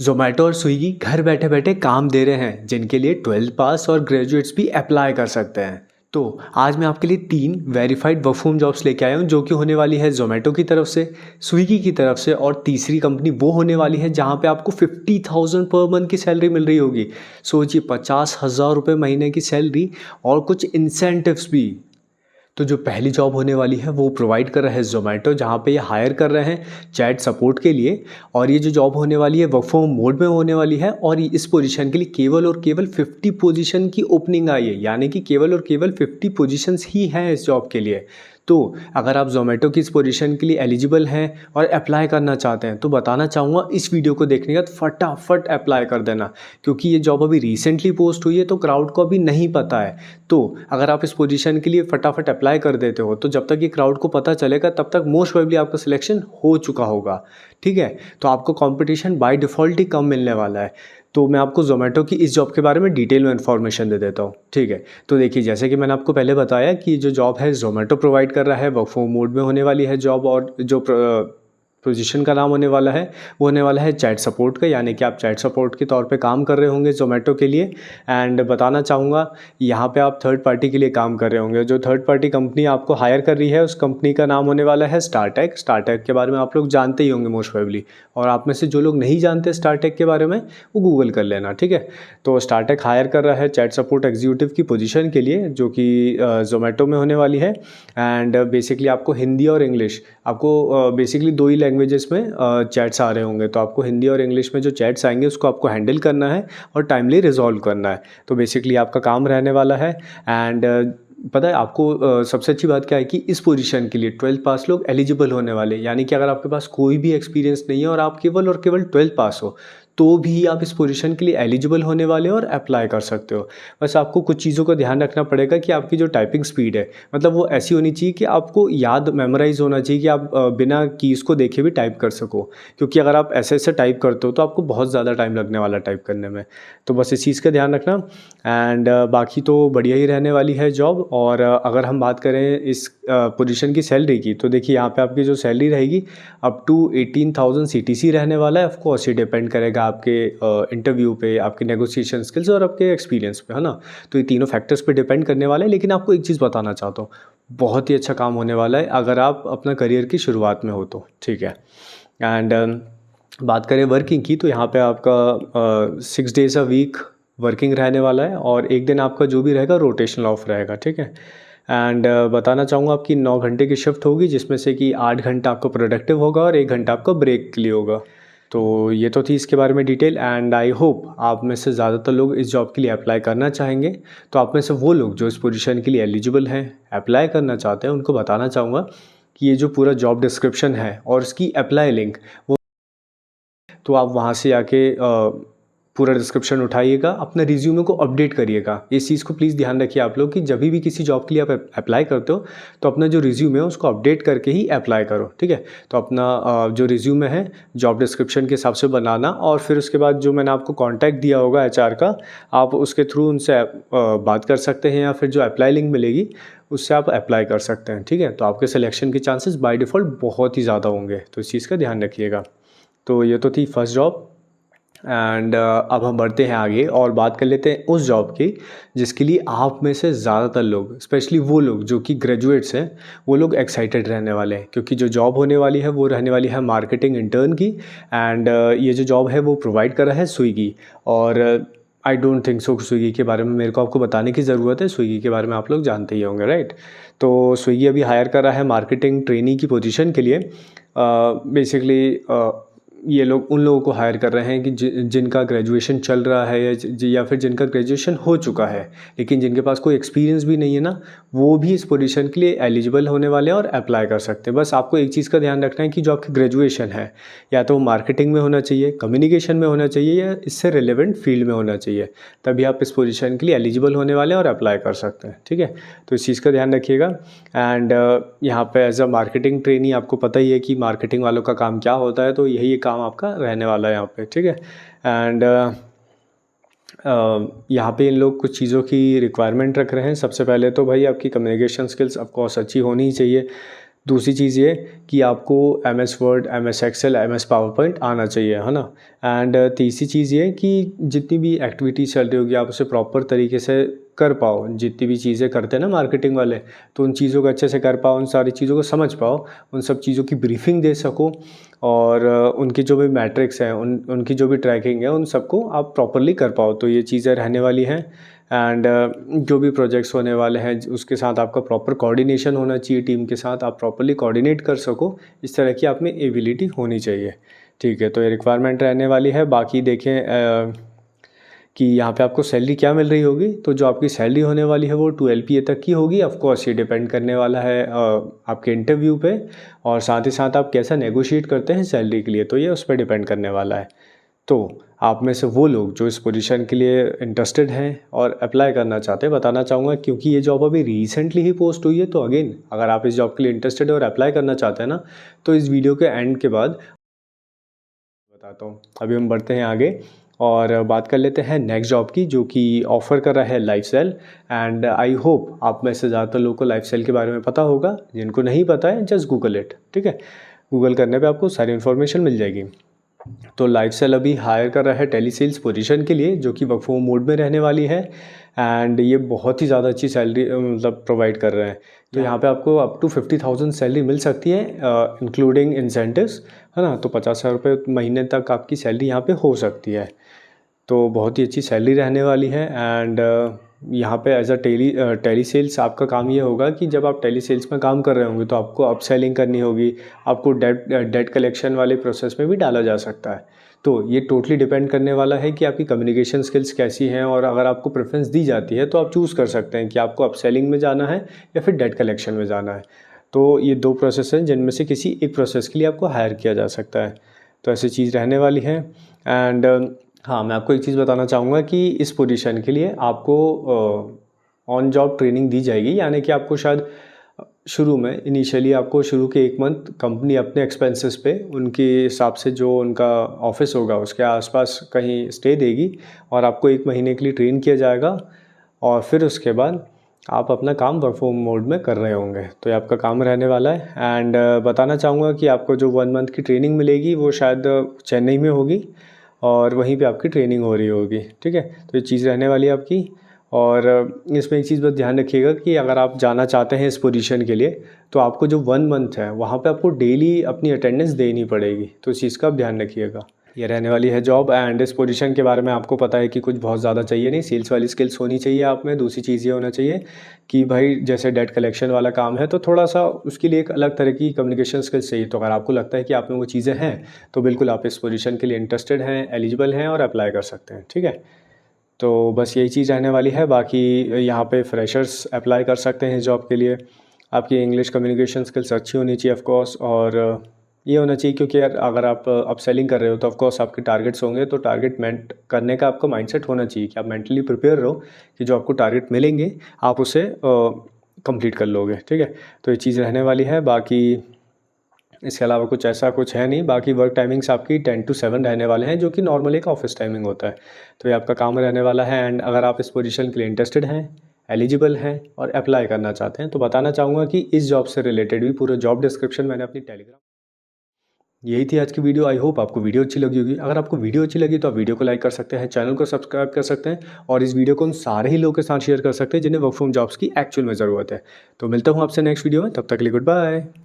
ज़ोमैटो और स्विगी घर बैठे बैठे काम दे रहे हैं जिनके लिए 12th पास और ग्रेजुएट्स भी अप्लाई कर सकते हैं। तो आज मैं आपके लिए 3 वेरीफाइड वर्क फ्रॉम जॉब्स लेके आया हूँ जो कि होने वाली है ज़ोमैटो की तरफ से, स्विगी की तरफ से और तीसरी कंपनी वो होने वाली है जहाँ पे आपको 50,000 पर मंथ की सैलरी मिल रही होगी। सोचिए 50,000 रुपये महीने की सैलरी और कुछ इंसेंटिव्स भी। तो जो पहली जॉब होने वाली है वो प्रोवाइड कर रहा है ज़ोमैटो, जहाँ पे ये हायर कर रहे हैं चैट सपोर्ट के लिए। और ये जो जॉब होने वाली है वर्क फ्रॉम मोड में होने वाली है और इस पोजीशन के लिए केवल और केवल 50 पोजीशन की ओपनिंग आई है, यानी कि केवल और केवल 50 पोजीशंस ही हैं इस जॉब के लिए। तो अगर आप ज़ोमैटो की इस पोजीशन के लिए एलिजिबल हैं और अप्लाई करना चाहते हैं तो बताना चाहूँगा इस वीडियो को देखने के बाद फटाफट अप्लाई कर देना, क्योंकि ये जॉब अभी रिसेंटली पोस्ट हुई है तो क्राउड को अभी नहीं पता है। तो अगर आप इस पोजीशन के लिए फटाफट अप्लाई कर देते हो तो जब तक ये क्राउड को पता चलेगा तब तक मोस्ट प्रोबेबली आपका सिलेक्शन हो चुका होगा। ठीक है, तो आपको कंपटीशन बाय डिफ़ॉल्ट ही कम मिलने वाला है। तो मैं आपको ज़ोमैटो की इस जॉब के बारे में डिटेल में इन्फॉर्मेशन दे देता हूँ। ठीक है, तो देखिए जैसे कि मैंने आपको पहले बताया कि जो जॉब है ज़ोमैटो प्रोवाइड कर रहा है, वर्क फ्रॉम मोड में होने वाली है जॉब। और जो पोजीशन का नाम होने वाला है वो होने वाला है चैट सपोर्ट का, यानी कि आप चैट सपोर्ट के तौर पे काम कर रहे होंगे ज़ोमैटो के लिए। एंड बताना चाहूँगा यहाँ पे आप थर्ड पार्टी के लिए काम कर रहे होंगे। जो थर्ड पार्टी कंपनी आपको हायर कर रही है उस कंपनी का नाम होने वाला है स्टारटेक। स्टारटेक के बारे में आप लोग जानते ही होंगे मोस्ट प्रोबेबली, और आप में से जो लोग नहीं जानते स्टारटेक के बारे में वो गूगल कर लेना। ठीक है, तो स्टारटेक हायर कर रहा है चैट सपोर्ट एग्जीक्यूटिव की पोजीशन के लिए जो कि ज़ोमैटो में होने वाली है। एंड बेसिकली आपको हिंदी और इंग्लिश, आपको बेसिकली दो ही लैंग्वेजेस में चैट्स आ रहे होंगे, तो आपको हिंदी और इंग्लिश में जो चैट्स आएंगे उसको आपको हैंडल करना है और टाइमली रिजॉल्व करना है। तो बेसिकली आपका काम रहने वाला है। एंड पता है आपको सबसे अच्छी बात क्या है कि इस पोजीशन के लिए 12th पास लोग एलिजिबल होने वाले, यानी कि अगर आपके पास कोई भी एक्सपीरियंस नहीं है और आप केवल और केवल 12th पास हो तो भी आप इस पोजीशन के लिए एलिजिबल होने वाले हो और अप्लाई कर सकते हो। बस आपको कुछ चीज़ों का ध्यान रखना पड़ेगा कि आपकी जो टाइपिंग स्पीड है, मतलब वो ऐसी होनी चाहिए कि आपको याद मेमोराइज़ होना चाहिए कि आप बिना कीज़ को देखे भी टाइप कर सको, क्योंकि अगर आप ऐसे ऐसे टाइप करते हो तो आपको बहुत ज़्यादा टाइम लगने वाला टाइप करने में। तो बस इस चीज़ का ध्यान रखना। एंड बाकी तो बढ़िया ही रहने वाली है जॉब। और अगर हम बात करें इस पोजीशन की सैलरी की तो देखिए यहाँ पे आपकी जो सैलरी रहेगी अप टू 18,000 CTC रहने वाला है। ऑफकोर्स ये डिपेंड करेगा आपके इंटरव्यू पे, आपके नेगोशिएशन स्किल्स और आपके एक्सपीरियंस पे, है ना। तो ये तीनों फैक्टर्स पे डिपेंड करने वाला है। लेकिन आपको एक चीज़ बताना चाहता हूँ, बहुत ही अच्छा काम होने वाला है अगर आप अपना करियर की शुरुआत में हो तो। ठीक है, एंड बात करें वर्किंग की तो यहाँ पे आपका 6 डेज़ अ वीक वर्किंग रहने वाला है और एक दिन आपका जो भी रहेगा रोटेशनल ऑफ रहेगा। ठीक है, एंड बताना चाहूँगा आपकी 9 घंटे की शिफ्ट होगी जिसमें से कि 8 घंटा आपका प्रोडक्टिव होगा और 1 घंटा आपका ब्रेक के लिए होगा। तो ये तो थी इसके बारे में डिटेल। एंड आई होप आप में से ज़्यादातर लोग इस जॉब के लिए अप्लाई करना चाहेंगे। तो आप में से वो लोग जो इस पोजीशन के लिए एलिजिबल हैं, अप्लाई करना चाहते हैं, उनको बताना चाहूँगा कि ये जो पूरा जॉब डिस्क्रिप्शन है और इसकी अप्लाई लिंक, वो तो आप वहाँ से आके पूरा डिस्क्रिप्शन उठाइएगा, अपना रिज्यूमे को अपडेट करिएगा। इस चीज़ को प्लीज़ ध्यान रखिए आप लोग कि जब भी किसी जॉब के लिए आप अप्लाई करते हो तो अपना जो रिज्यूमे है उसको अपडेट करके ही अप्लाई करो। ठीक है, तो अपना जो रिज्यूमे है जॉब डिस्क्रिप्शन के हिसाब से बनाना और फिर उसके बाद जो मैंने आपको कॉन्टैक्ट दिया होगा HR का, आप उसके थ्रू उनसे बात कर सकते हैं या फिर जो अप्लाई लिंक मिलेगी उससे आप अप्लाई कर सकते हैं। ठीक है, तो आपके सिलेक्शन के चांसेस बाय डिफ़ॉल्ट बहुत ही ज़्यादा होंगे, तो इस चीज़ का ध्यान रखिएगा। तो ये तो थी फर्स्ट जॉब। एंड अब हम बढ़ते हैं आगे और बात कर लेते हैं उस जॉब की जिसके लिए आप में से ज़्यादातर लोग, स्पेशली वो लोग जो कि ग्रेजुएट्स हैं, वो लोग एक्साइटेड रहने वाले हैं, क्योंकि जो जॉब होने वाली है वो रहने वाली है मार्केटिंग इंटर्न की। एंड ये जो जॉब है वो प्रोवाइड कर रहा है स्विगी। और I don't think so Swiggy के बारे में मेरे को आपको बताने की ज़रूरत है, स्विगी के बारे में आप लोग जानते ही होंगे, राइट। तो स्विगी अभी हायर कर रहा है मार्केटिंग ट्रेनी की पोजीशन के लिए। बेसिकली ये लोग उन लोगों को हायर कर रहे हैं कि जिनका ग्रेजुएशन चल रहा है या फिर जिनका ग्रेजुएशन हो चुका है लेकिन जिनके पास कोई एक्सपीरियंस भी नहीं है ना, वो भी इस पोजीशन के लिए एलिजिबल होने वाले हैं और अप्लाई कर सकते हैं। बस आपको एक चीज़ का ध्यान रखना है कि जो आपकी ग्रेजुएशन है या तो मार्केटिंग में होना चाहिए, कम्युनिकेशन में होना चाहिए या इससे रिलेवेंट फील्ड में होना चाहिए, तभी आप इस पोजीशन के लिए एलिजिबल होने वाले हैं और अप्लाई कर सकते हैं। ठीक है, तो इस चीज़ का ध्यान रखिएगा। एंड यहाँ पे एज अ मार्केटिंग ट्रेनी आपको पता ही है कि मार्केटिंग वालों का काम क्या होता है, तो यही काम आपका रहने वाला है यहाँ पे। ठीक है, एंड यहाँ पे इन लोग कुछ चीज़ों की रिक्वायरमेंट रख रहे हैं। सबसे पहले तो भाई आपकी कम्युनिकेशन स्किल्स ऑफ कोर्स अच्छी होनी ही चाहिए। दूसरी चीज़ ये कि आपको MS word, MS excel, MS PowerPoint आना चाहिए, है ना। एंड तीसरी चीज़ ये कि जितनी भी एक्टिविटीज़ चल रही होगी आप उसे प्रॉपर तरीके से कर पाओ। जितनी भी चीज़ें करते हैं ना मार्केटिंग वाले, तो उन चीज़ों को अच्छे से कर पाओ, उन सारी चीज़ों को समझ पाओ, उन सब चीज़ों की ब्रीफिंग दे सको, और उनकी जो भी मैट्रिक्स हैं, उनकी जो भी ट्रैकिंग है, उन सबको आप प्रॉपरली कर पाओ। तो ये चीज़ें रहने वाली हैं। एंड जो भी प्रोजेक्ट्स होने वाले हैं उसके साथ आपका प्रॉपर कोऑर्डिनेशन होना चाहिए, टीम के साथ आप प्रॉपरली कोऑर्डिनेट कर सको, इस तरह की आप में एबिलिटी होनी चाहिए। ठीक है, तो ये रिक्वायरमेंट रहने वाली है। बाकी देखें कि यहाँ पे आपको सैलरी क्या मिल रही होगी। तो जो आपकी सैलरी होने वाली है वो 12 LPA तक की होगी। ऑफ कोर्स ये डिपेंड करने वाला है आपके इंटरव्यू पे, और साथ ही साथ आप कैसा नेगोशिएट करते हैं सैलरी के लिए, तो ये उस पर डिपेंड करने वाला है। तो आप में से वो लोग जो इस पोजीशन के लिए इंटरेस्टेड हैं और अप्लाई करना चाहते हैं, बताना चाहूँगा क्योंकि ये जॉब अभी रिसेंटली ही पोस्ट हुई है। तो अगेन अगर आप इस जॉब के लिए इंटरेस्टेड है और अप्लाई करना चाहते हैं ना, तो इस वीडियो के एंड के बाद बताता हूँ। अभी हम बढ़ते हैं आगे और बात कर लेते हैं नेक्स्ट जॉब की, जो कि ऑफ़र कर रहा है लाइफसेल। एंड आई होप आप में से ज़्यादातर लोगों को लाइफसेल के बारे में पता होगा। जिनको नहीं पता है जस्ट गूगल इट, ठीक है। गूगल करने पे आपको सारी इन्फॉर्मेशन मिल जाएगी। तो लाइफसेल अभी हायर कर रहा है टेली सेल्स पोजीशन के लिए, जो कि वर्क फ्रॉम मोड में रहने वाली है। एंड ये बहुत ही ज़्यादा अच्छी सैलरी मतलब प्रोवाइड कर रहे हैं। तो यहाँ पे आपको अप टू 50,000 सैलरी मिल सकती है, इंक्लूडिंग इंसेंटिव्स, है ना। तो 50,000 रुपये महीने तक आपकी सैलरी यहाँ पे हो सकती है। तो बहुत ही अच्छी सैलरी रहने वाली है। एंड यहाँ पे एज अ टेली सेल्स आपका काम ये होगा कि जब आप टेली सेल्स में काम कर रहे होंगे तो आपको अपसेलिंग करनी होगी, आपको डेट कलेक्शन वाले प्रोसेस में भी डाला जा सकता है। तो ये टोटली डिपेंड करने वाला है कि आपकी कम्युनिकेशन स्किल्स कैसी हैं, और अगर आपको प्रेफरेंस दी जाती है तो आप चूज़ कर सकते हैं कि आपको अपसेलिंग में जाना है या फिर डेट कलेक्शन में जाना है। तो ये 2 प्रोसेस हैं जिनमें से किसी एक प्रोसेस के लिए आपको हायर किया जा सकता है। तो ऐसी चीज़ रहने वाली है। एंड हाँ, मैं आपको एक चीज़ बताना चाहूँगा कि इस पोजीशन के लिए आपको ऑन जॉब ट्रेनिंग दी जाएगी। यानी कि आपको शायद शुरू में इनिशियली आपको शुरू के 1 मंथ कंपनी अपने एक्सपेंसेस पे उनके हिसाब से जो उनका ऑफिस होगा उसके आसपास कहीं स्टे देगी, और आपको 1 महीने के लिए ट्रेन किया जाएगा, और फिर उसके बाद आप अपना काम वर्क फ्रॉम मोड में कर रहे होंगे। तो ये आपका काम रहने वाला है। एंड बताना चाहूँगा कि आपको जो 1 मंथ की ट्रेनिंग मिलेगी वो शायद चेन्नई में होगी, और वहीं पे आपकी ट्रेनिंग हो रही होगी, ठीक है। तो ये चीज़ रहने वाली है आपकी। और इसमें एक चीज़ बस ध्यान रखिएगा कि अगर आप जाना चाहते हैं इस पोजीशन के लिए, तो आपको जो 1 मंथ है वहाँ पे आपको डेली अपनी अटेंडेंस देनी पड़ेगी। तो इस चीज़ का आप ध्यान रखिएगा। ये रहने वाली है जॉब। एंड इस पोजीशन के बारे में आपको पता है कि कुछ बहुत ज़्यादा चाहिए नहीं, सेल्स वाली स्किल्स होनी चाहिए आप में। दूसरी चीज़ ये होना चाहिए कि भाई जैसे डेट कलेक्शन वाला काम है तो थोड़ा सा उसके लिए एक अलग तरह की कम्युनिकेशन स्किल्स चाहिए। तो अगर आपको लगता है कि आप में वो चीज़ें हैं तो बिल्कुल आप इस पोजीशन के लिए इंटरेस्टेड हैं, एलिजिबल हैं और अप्लाई कर सकते हैं, ठीक है। तो बस यही चीज़ रहने वाली है। बाकी यहाँ पे फ्रेशर्स अप्लाई कर सकते हैं इस जॉब के लिए। आपकी इंग्लिश कम्युनिकेशन स्किल्स अच्छी होनी चाहिए ऑफ कोर्स, और ये होना चाहिए क्योंकि यार अगर आप अपसेलिंग कर रहे हो तो ऑफ कोर्स आपके टारगेट्स होंगे। तो टारगेट मेंट करने का आपका माइंडसेट होना चाहिए कि आप मेंटली प्रिपेयर रहो कि जो आपको टारगेट मिलेंगे आप उसे कंप्लीट कर लोगे, ठीक है। तो ये चीज़ रहने वाली है। बाकी इसके अलावा कुछ ऐसा कुछ है नहीं। बाकी वर्क टाइमिंग्स आपकी 10 to 7 रहने वाले हैं, जो कि नॉर्मल एक ऑफिस टाइमिंग होता है। तो ये आपका काम रहने वाला है। एंड अगर आप इस पोजीशन के लिए इंटरेस्टेड हैं, एलिजिबल हैं और अप्लाई करना चाहते हैं, तो बताना चाहूँगा कि इस जॉब से रिलेटेड भी पूरा जॉब डिस्क्रिप्शन मैंने अपनी टेलीग्राम। यही थी आज की वीडियो। आई होप आपको वीडियो अच्छी लगी होगी। अगर आपको वीडियो अच्छी लगी तो आप वीडियो को लाइक कर सकते हैं, चैनल को सब्सक्राइब कर सकते हैं, और इस वीडियो को उन सारे ही लोगों के साथ शेयर कर सकते हैं जिन्हें वर्क फ्रॉम जॉब्स की एक्चुअल में ज़रूरत है। तो मिलता हूँ आपसे नेक्स्ट वीडियो में, तब तक के लिए गुड बाय।